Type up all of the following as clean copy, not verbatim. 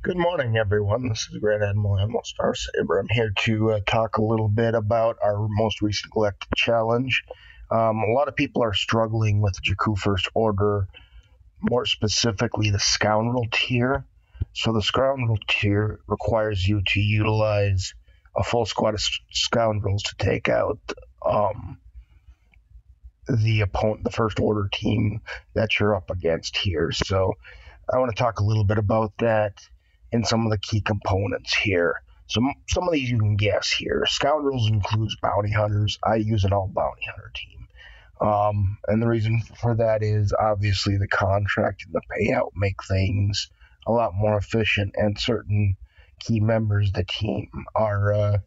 Good morning, everyone. This is Grand Admiral Star Saber. I'm here to talk a little bit about our most recent Galactic challenge. A lot of people are struggling with the Jakku First Order, more specifically the Scoundrel tier. So the Scoundrel tier requires you to utilize a full squad of Scoundrels to take out the opponent, the First Order team that you're up against here. So I want to talk a little bit about that and some of the key components here. So some of these you can guess here. Scoundrels includes bounty hunters. I use an all bounty hunter team. And the reason for that is obviously the contract and the payout make things a lot more efficient, and certain key members of the team are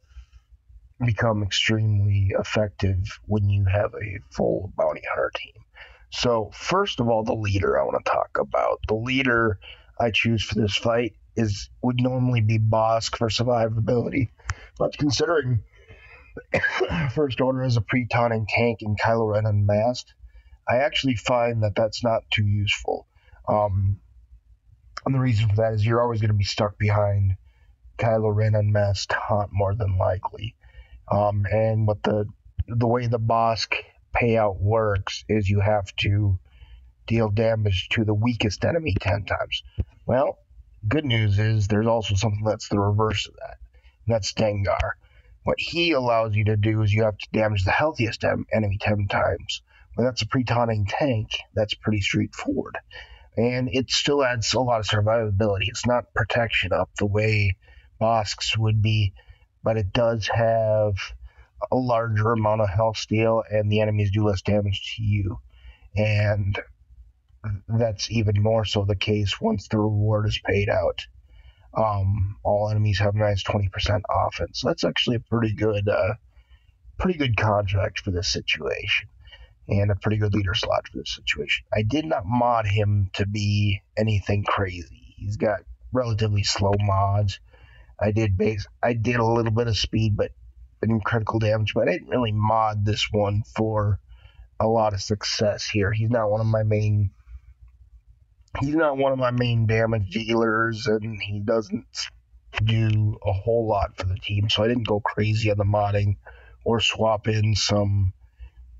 become extremely effective when you have a full bounty hunter team. So first of all, the leader I want to talk about. The leader I choose for this fight would normally be Bosk for survivability, but considering First Order as a pre-taunting tank and Kylo Ren unmasked, I actually find that that's not too useful. And the reason for that is you're always going to be stuck behind Kylo Ren unmasked taunt more than likely. And what the way the Bosk payout works is you have to deal damage to the weakest enemy 10 times. Well, good news is there's also something that's the reverse of that, and that's Dengar. What he allows you to do is you have to damage the healthiest enemy 10 times. When that's a pre-taunting tank, that's pretty straightforward. And it still adds a lot of survivability. It's not protection up the way Bosk's would be, but it does have a larger amount of health steal, and the enemies do less damage to you. And that's even more so the case once the reward is paid out. All enemies have nice 20% offense. So that's actually a pretty good contract for this situation, and a pretty good leader slot for this situation. I did not mod him to be anything crazy. He's got relatively slow mods. I did a little bit of speed, but and critical damage, but I didn't really mod this one for a lot of success here. He's not one of my main damage dealers, and he doesn't do a whole lot for the team, so I didn't go crazy on the modding or swap in some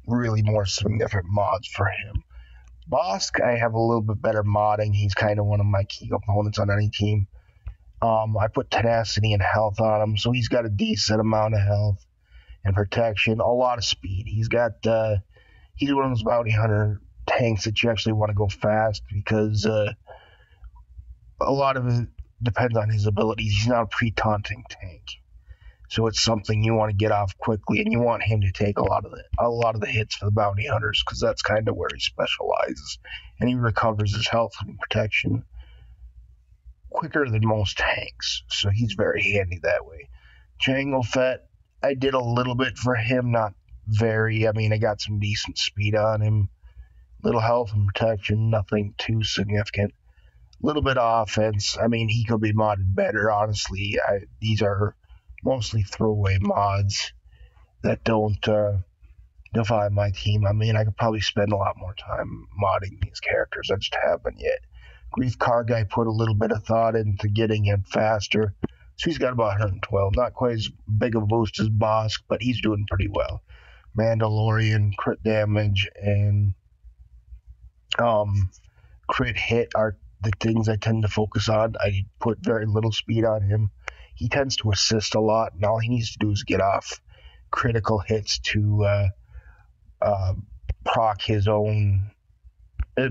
really more significant mods for him. Bosk, I have a little bit better modding. He's kind of one of my key components on any team. I put tenacity and health on him, so he's got a decent amount of health and protection, a lot of speed. He's one of those bounty hunter tanks that you actually want to go fast, because a lot of it depends on his abilities. He's not a pre-taunting tank, so it's something you want to get off quickly, and you want him to take a lot of the hits for the bounty hunters, because that's kind of where he specializes, and he recovers his health and protection quicker than most tanks, so he's very handy that way. Jango Fett, I did a little bit for him, not very. I mean, I got some decent speed on him, little health and protection, nothing too significant. Little bit of offense. I mean, he could be modded better, honestly. These are mostly throwaway mods that don't define my team. I mean, I could probably spend a lot more time modding these characters. I just haven't yet. Grief Karga, put a little bit of thought into getting him faster. So he's got about 112. Not quite as big of a boost as Bosk, but he's doing pretty well. Mandalorian, crit damage, and crit hit are the things I tend to focus on. I put very little speed on him. He tends to assist a lot, and all he needs to do is get off critical hits to proc his own,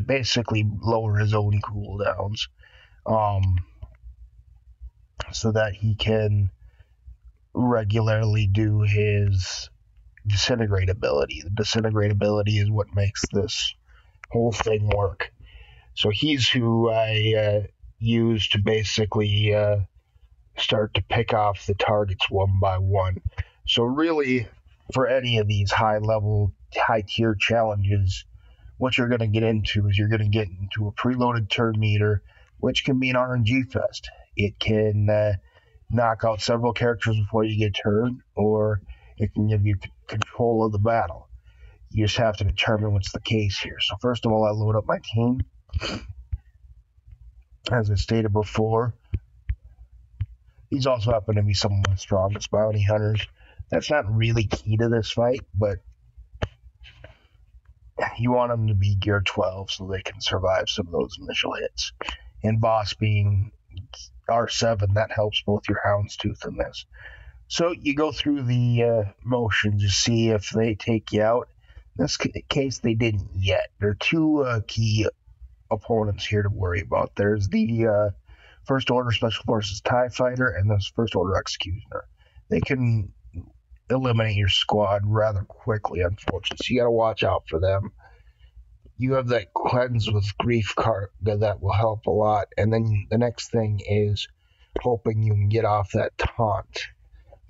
basically lower his own cooldowns, so that he can regularly do his disintegrate ability. The disintegrate ability is what makes this whole thing work. So he's who I use to basically start to pick off the targets one by one. So really, for any of these high tier challenges, what you're going to get into is you're going to get into a preloaded turn meter, which can be an RNG fest. It can knock out several characters before you get turned, or it can give you control of the battle. You just have to determine what's the case here. So first of all, I load up my team. As I stated before, These also happen to be some of my strongest bounty hunters. That's not really key to this fight, but you want them to be gear 12 so they can survive some of those initial hits. And boss being R7, that helps both your Houndstooth and this. So you go through the motions to see if they take you out. In this case, they didn't yet. There are two key opponents here to worry about. There's the First Order Special Forces TIE Fighter and the First Order Executioner. They can eliminate your squad rather quickly, unfortunately. So you got to watch out for them. You have that Cleanse with Grief card that will help a lot. And then the next thing is hoping you can get off that taunt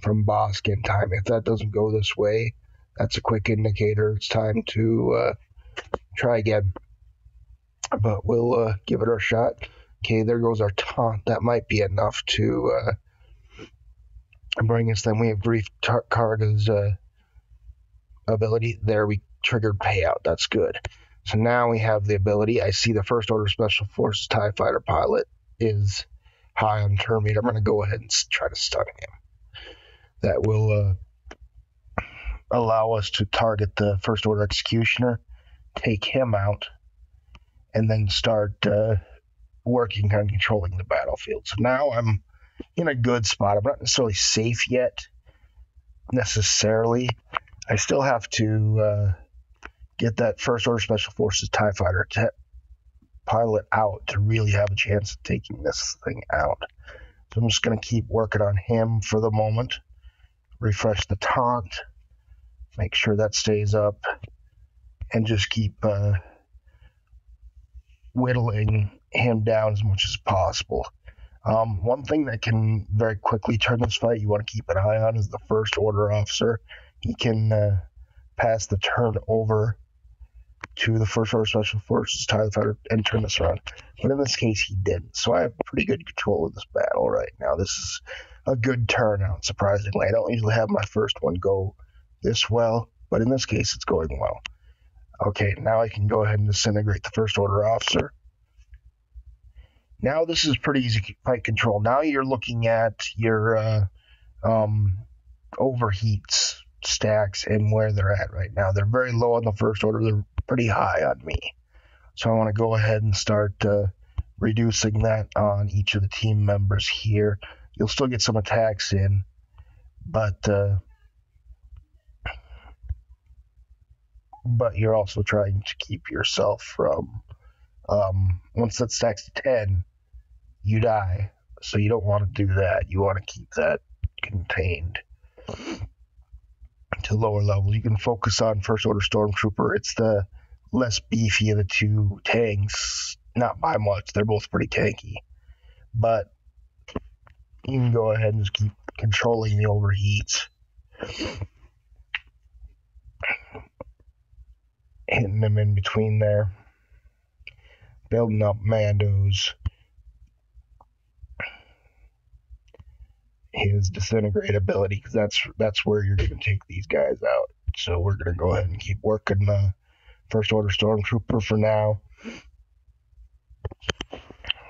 from Bosk in time. If that doesn't go this way, that's a quick indicator it's time to try again. But we'll give it our shot. Okay, there goes our taunt. That might be enough to bring us. Then we have Grief Karga's ability. There, we triggered payout. That's good. So now we have the ability. I see the First Order Special Forces TIE Fighter pilot is high on turn meter. I'm going to go ahead and try to stun him. That will allow us to target the First Order Executioner, take him out, and then start working on controlling the battlefield. So now I'm in a good spot. I'm not necessarily safe yet, necessarily. I still have to get that First Order Special Forces TIE Fighter pilot out to really have a chance of taking this thing out. So I'm just going to keep working on him for the moment. Refresh the taunt. Make sure that stays up. And just keep whittling him down as much as possible. One thing that can very quickly turn this fight you want to keep an eye on is the First Order officer. He can pass the turn over to the First Order Special Forces TIE Fighter and turn this around. But in this case, he didn't. So I have pretty good control of this battle right now. This is a good turnout, surprisingly. I don't usually have my first one go this well, but in this case, it's going well. Okay, now I can go ahead and disintegrate the First Order officer. Now this is pretty easy fight control. Now you're looking at your overheats stacks and where they're at right now. They're very low on the First Order. They're pretty high on me. So I want to go ahead and start reducing that on each of the team members here. You'll still get some attacks in, but you're also trying to keep yourself from once that stacks to 10, you die. So you don't want to do that. You want to keep that contained to lower levels. You can focus on First Order Stormtrooper. It's the less beefy of the two tanks. Not by much. They're both pretty tanky. But you can go ahead and just keep controlling the overheats. Hitting them in between there. Building up Mando's his disintegrate ability, because that's where you're going to take these guys out. So we're going to go ahead and keep working the First Order Stormtrooper for now.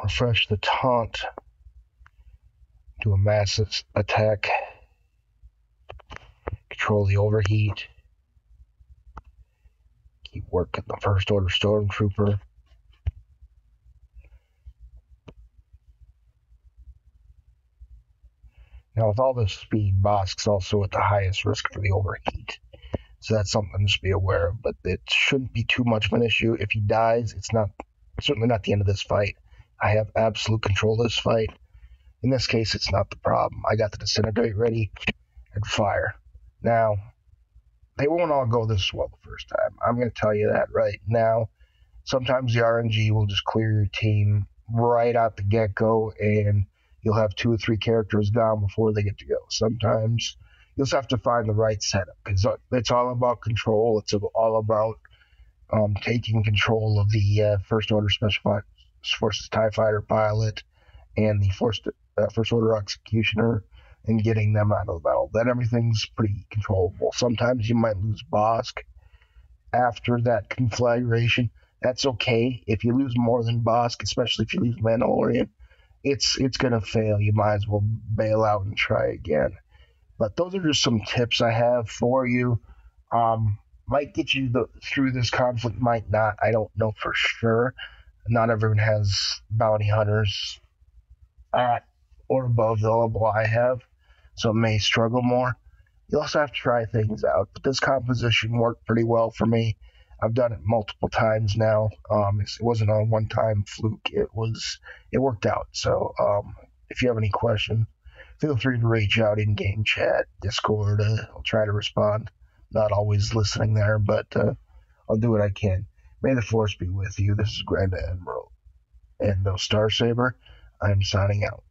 Refresh the taunt. Do a massive attack. Control the overheat. Keep working the First Order Stormtrooper. Now, with all this speed, Bosk's also at the highest risk for the overheat. So that's something to be aware of. But it shouldn't be too much of an issue. If he dies, it's certainly not the end of this fight. I have absolute control of this fight. In this case, it's not the problem. I got the disintegrate ready and fire. Now, they won't all go this well the first time. I'm going to tell you that right now. Sometimes the RNG will just clear your team right out the get-go, and you'll have 2 or 3 characters down before they get to go. Sometimes you'll just have to find the right setup, because it's all about control. It's all about taking control of the First Order Special Forces TIE Fighter pilot and the First Order Executioner and getting them out of the battle. Then everything's pretty controllable. Sometimes you might lose Bosk after that conflagration. That's okay. If you lose more than Bosk, especially if you lose Mandalorian, it's gonna fail. You might as well bail out and try again. But those are just some tips I have for you. Might get you through this conflict, might not. I don't know for sure. Not everyone has bounty hunters at or above the level I have, so it may struggle more. You also have to try things out. But this composition worked pretty well for me. I've done it multiple times now. It wasn't a one-time fluke. It worked out. So if you have any questions, feel free to reach out in game chat, Discord. I'll try to respond. Not always listening there, but I'll do what I can. May the force be with you. This is Grand Admiral and Star Saber. I'm signing out.